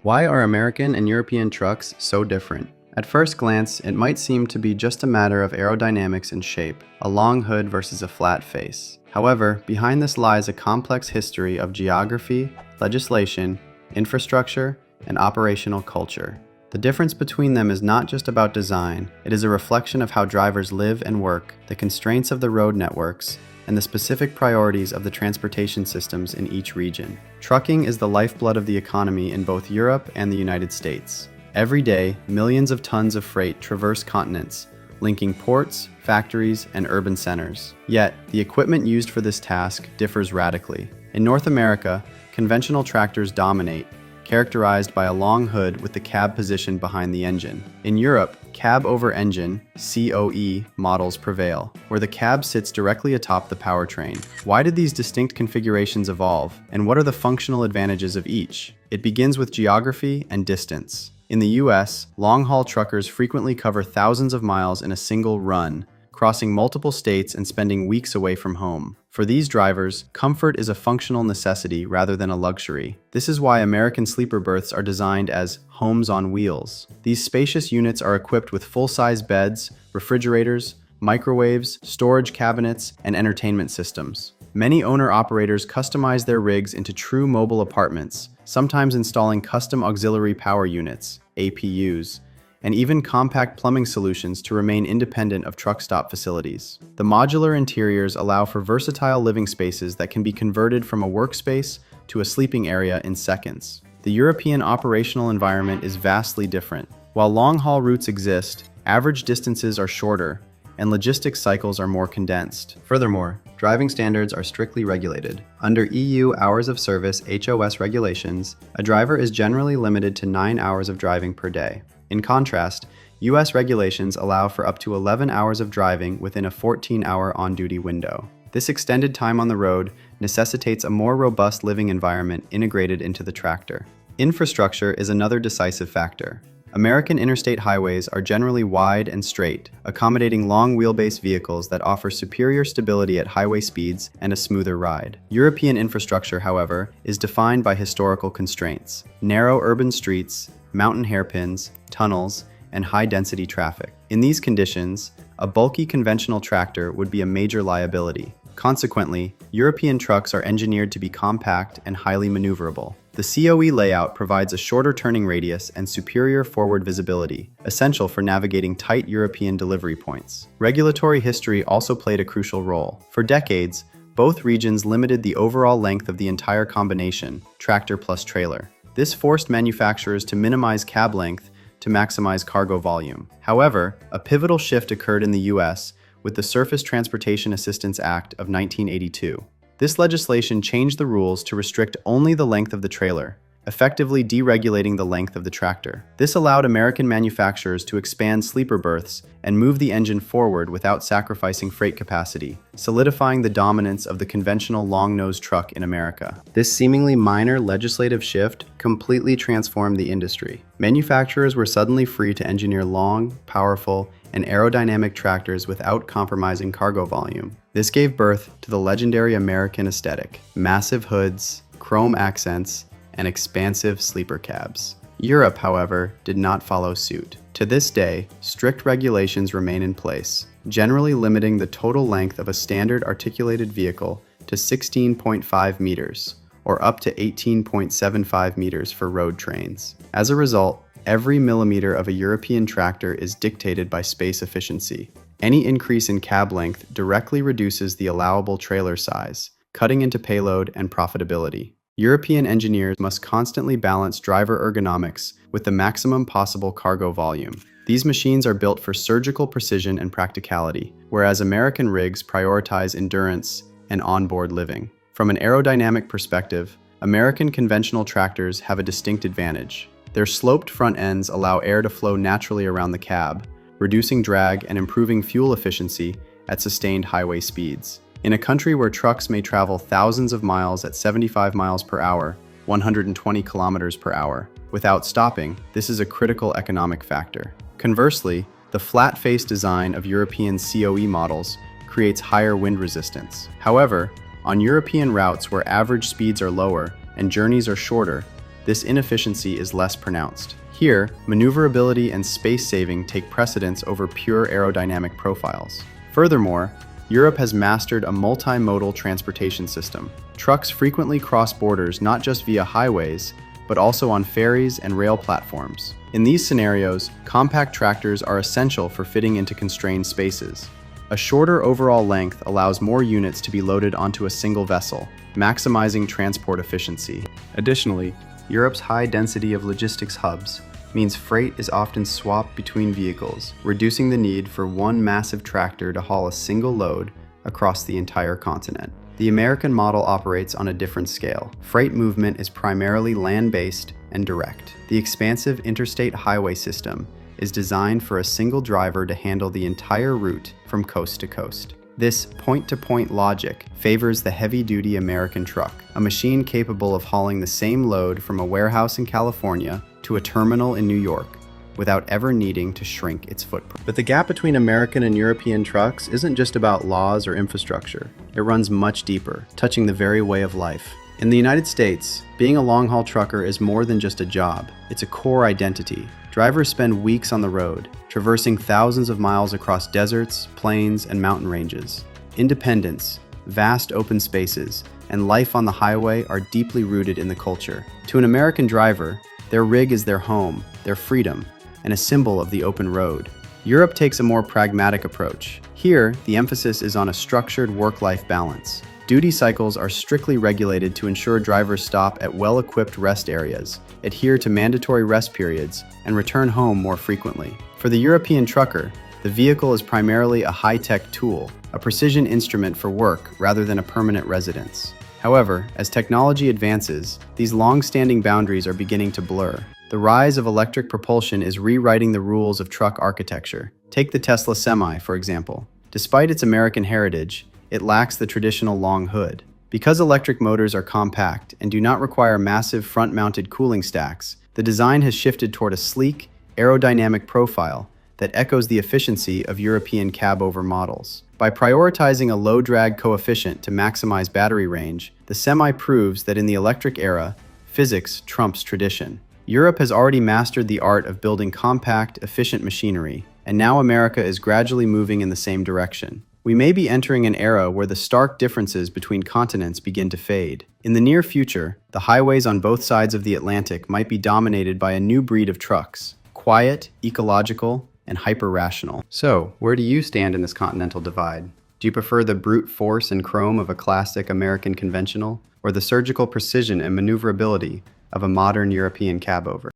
Why are American and European trucks so different? At first glance, it might seem to be just a matter of aerodynamics and shape, a long hood versus a flat face. However, behind this lies a complex history of geography, legislation, infrastructure, and operational culture. The difference between them is not just about design, it is a reflection of how drivers live and work, the constraints of the road networks, and the specific priorities of the transportation systems in each region. Trucking is the lifeblood of the economy in both Europe and the United States. Every day, millions of tons of freight traverse continents, linking ports, factories, and urban centers. Yet, the equipment used for this task differs radically. In North America, conventional tractors dominate, characterized by a long hood with the cab positioned behind the engine. In Europe, cab-over-engine (COE) models prevail, where the cab sits directly atop the powertrain. Why did these distinct configurations evolve, and what are the functional advantages of each? It begins with geography and distance. In the US, long-haul truckers frequently cover thousands of miles in a single run, crossing multiple states and spending weeks away from home. For these drivers, comfort is a functional necessity rather than a luxury. This is why American sleeper berths are designed as homes on wheels. These spacious units are equipped with full-size beds, refrigerators, microwaves, storage cabinets, and entertainment systems. Many owner-operators customize their rigs into true mobile apartments, sometimes installing custom auxiliary power units, APUs, and even compact plumbing solutions to remain independent of truck stop facilities. The modular interiors allow for versatile living spaces that can be converted from a workspace to a sleeping area in seconds. The European operational environment is vastly different. While long-haul routes exist, average distances are shorter, and logistics cycles are more condensed. Furthermore, driving standards are strictly regulated. Under EU Hours of Service (HOS) regulations, a driver is generally limited to 9 hours of driving per day. In contrast, US regulations allow for up to 11 hours of driving within a 14-hour on-duty window. This extended time on the road necessitates a more robust living environment integrated into the tractor. Infrastructure is another decisive factor. American interstate highways are generally wide and straight, accommodating long wheelbase vehicles that offer superior stability at highway speeds and a smoother ride. European infrastructure, however, is defined by historical constraints: narrow urban streets, mountain hairpins, tunnels, and high-density traffic. In these conditions, a bulky conventional tractor would be a major liability. Consequently, European trucks are engineered to be compact and highly maneuverable. The COE layout provides a shorter turning radius and superior forward visibility, essential for navigating tight European delivery points. Regulatory history also played a crucial role. For decades, both regions limited the overall length of the entire combination, tractor plus trailer. This forced manufacturers to minimize cab length to maximize cargo volume. However, a pivotal shift occurred in the US with the Surface Transportation Assistance Act of 1982. This legislation changed the rules to restrict only the length of the trailer, effectively deregulating the length of the tractor. This allowed American manufacturers to expand sleeper berths and move the engine forward without sacrificing freight capacity, solidifying the dominance of the conventional long-nosed truck in America. This seemingly minor legislative shift completely transformed the industry. Manufacturers were suddenly free to engineer long, powerful, and aerodynamic tractors without compromising cargo volume. This gave birth to the legendary American aesthetic: massive hoods, chrome accents, and expansive sleeper cabs. Europe, however, did not follow suit. To this day, strict regulations remain in place, generally limiting the total length of a standard articulated vehicle to 16.5 meters, or up to 18.75 meters for road trains. As a result, every millimeter of a European tractor is dictated by space efficiency. Any increase in cab length directly reduces the allowable trailer size, cutting into payload and profitability. European engineers must constantly balance driver ergonomics with the maximum possible cargo volume. These machines are built for surgical precision and practicality, whereas American rigs prioritize endurance and onboard living. From an aerodynamic perspective, American conventional tractors have a distinct advantage. Their sloped front ends allow air to flow naturally around the cab, reducing drag and improving fuel efficiency at sustained highway speeds. In a country where trucks may travel thousands of miles at 75 miles per hour, 120 kilometers per hour, without stopping, this is a critical economic factor. Conversely, the flat-face design of European COE models creates higher wind resistance. However, on European routes where average speeds are lower and journeys are shorter, this inefficiency is less pronounced. Here, maneuverability and space saving take precedence over pure aerodynamic profiles. Furthermore, Europe has mastered a multimodal transportation system. Trucks frequently cross borders not just via highways, but also on ferries and rail platforms. In these scenarios, compact tractors are essential for fitting into constrained spaces. A shorter overall length allows more units to be loaded onto a single vessel, maximizing transport efficiency. Additionally, Europe's high density of logistics hubs means freight is often swapped between vehicles, reducing the need for one massive tractor to haul a single load across the entire continent. The American model operates on a different scale. Freight movement is primarily land-based and direct. The expansive interstate highway system is designed for a single driver to handle the entire route from coast to coast. This point-to-point logic favors the heavy-duty American truck, a machine capable of hauling the same load from a warehouse in California to a terminal in New York without ever needing to shrink its footprint. But the gap between American and European trucks isn't just about laws or infrastructure. It runs much deeper, touching the very way of life. In the United States, being a long-haul trucker is more than just a job. It's a core identity. Drivers spend weeks on the road, traversing thousands of miles across deserts, plains, and mountain ranges. Independence, vast open spaces, and life on the highway are deeply rooted in the culture. To an American driver, their rig is their home, their freedom, and a symbol of the open road. Europe takes a more pragmatic approach. Here, the emphasis is on a structured work-life balance. Duty cycles are strictly regulated to ensure drivers stop at well-equipped rest areas, adhere to mandatory rest periods, and return home more frequently. For the European trucker, the vehicle is primarily a high-tech tool, a precision instrument for work rather than a permanent residence. However, as technology advances, these long-standing boundaries are beginning to blur. The rise of electric propulsion is rewriting the rules of truck architecture. Take the Tesla Semi, for example. Despite its American heritage, it lacks the traditional long hood. Because electric motors are compact and do not require massive front-mounted cooling stacks, the design has shifted toward a sleek, aerodynamic profile that echoes the efficiency of European cab-over models. By prioritizing a low-drag coefficient to maximize battery range, the Semi proves that in the electric era, physics trumps tradition. Europe has already mastered the art of building compact, efficient machinery, and now America is gradually moving in the same direction. We may be entering an era where the stark differences between continents begin to fade. In the near future, the highways on both sides of the Atlantic might be dominated by a new breed of trucks, quiet, ecological, and hyper-rational. So, where do you stand in this continental divide? Do you prefer the brute force and chrome of a classic American conventional, or the surgical precision and maneuverability of a modern European cab-over?